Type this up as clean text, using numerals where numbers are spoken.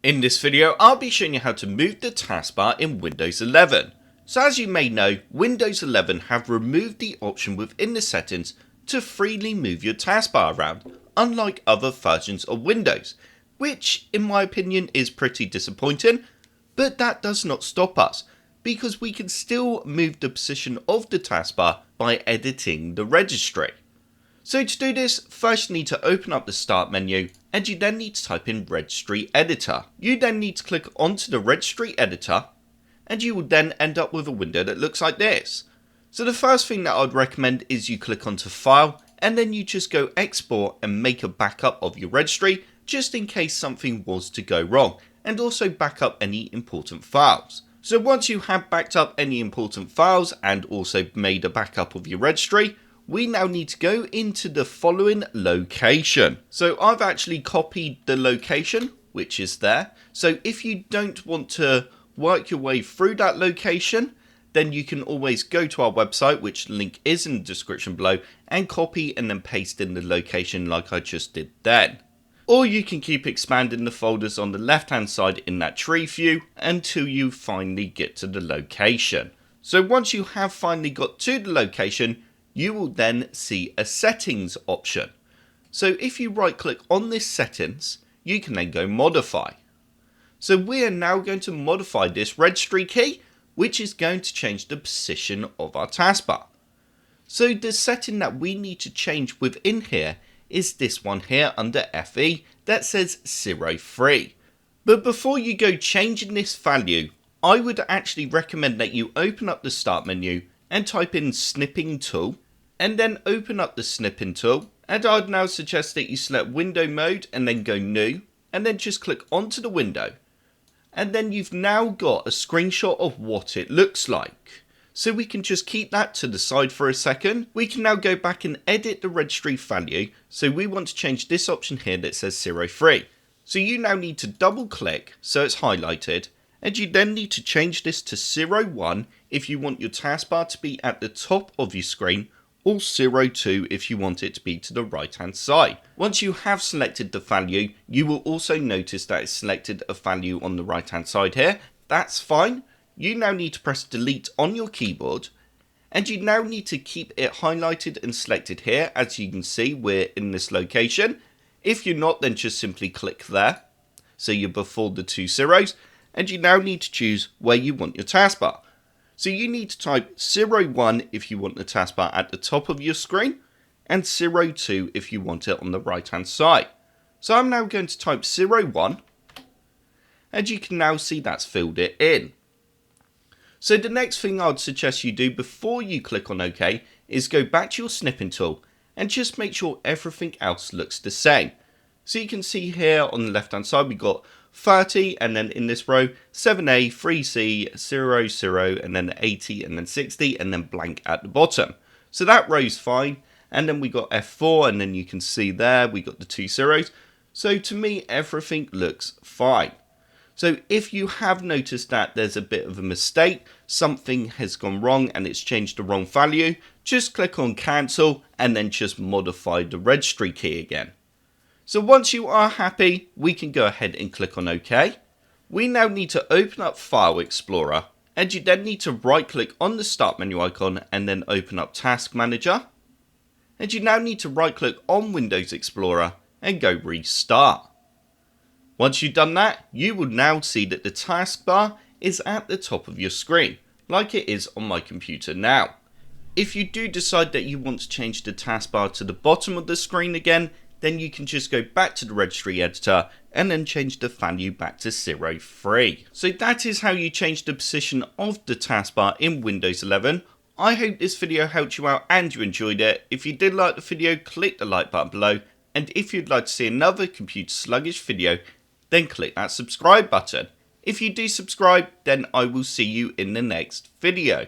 In this video, I'll be showing you how to move the taskbar in Windows 11. So as you may know, Windows 11 have removed the option within the settings to freely move your taskbar around, unlike other versions of Windows, which in my opinion is pretty disappointing, but that does not stop us, because we can still move the position of the taskbar by editing the registry. So to do this, first you need to open up the start menu and you then need to type in registry editor. You then need to click onto the registry editor and you will then end up with a window that looks like this. So the first thing that I'd recommend is you click onto file and then you just go export and make a backup of your registry just in case something was to go wrong, and also back up any important files. So once you have backed up any important files and also made a backup of your registry, we now need to go into the following location. So I've actually copied the location, which is there. So if you don't want to work your way through that location, then you can always go to our website, which link is in the description below, and copy and then paste in the location like I just did then. Or you can keep expanding the folders on the left hand side in that tree view until you finally get to the location. So once you have finally got to the location, you will then see a settings option. So if you right click on this settings, you can then go modify. So we are now going to modify this registry key, which is going to change the position of our taskbar. So the setting that we need to change within here is this one here under FE that says 03. But before you go changing this value, I would actually recommend that you open up the start menu and type in snipping tool, and then open up the snipping tool, and I'd now suggest that you select window mode and then go new, and then just click onto the window, and then you've now got a screenshot of what it looks like. So we can just keep that to the side for a second. We can now go back and edit the registry value, so we want to change this option here that says 03. So you now need to double click so it's highlighted, and you then need to change this to 01 if you want your taskbar to be at the top of your screen, or 02 if you want it to be to the right hand side. Once you have selected the value, you will also notice that it's selected a value on the right hand side here. That's fine. You now need to press delete on your keyboard, and you now need to keep it highlighted and selected here. As you can see, we're in this location. If you're not, then just simply click there, so you're before the 2 zeros, and you now need to choose where you want your taskbar. So you need to type 01 if you want the taskbar at the top of your screen, and 02 if you want it on the right hand side. So I'm now going to type 01, and you can now see that's filled it in. So the next thing I'd suggest you do before you click on OK is go back to your snipping tool and just make sure everything else looks the same. So you can see here on the left hand side we've got 30, and then in this row 7A, 3C, 00, and then 80, and then 60, and then blank at the bottom. So that row's fine, and then we got F4, and then you can see there we got the 2 zeros. So to me everything looks fine. So if you have noticed that there's a bit of a mistake, something has gone wrong and it's changed the wrong value, just click on cancel and then just modify the registry key again. So once you are happy, we can go ahead and click on OK. We now need to open up File Explorer, and you then need to right click on the start menu icon and then open up Task Manager. And you now need to right click on Windows Explorer and go restart. Once you've done that, you will now see that the taskbar is at the top of your screen, like it is on my computer now. If you do decide that you want to change the taskbar to the bottom of the screen again, then you can just go back to the registry editor and then change the value back to 03. So that is how you change the position of the taskbar in Windows 11. I hope this video helped you out and you enjoyed it. If you did like the video, click the like button below. And if you'd like to see another computer sluggish video, then click that subscribe button. If you do subscribe, then I will see you in the next video.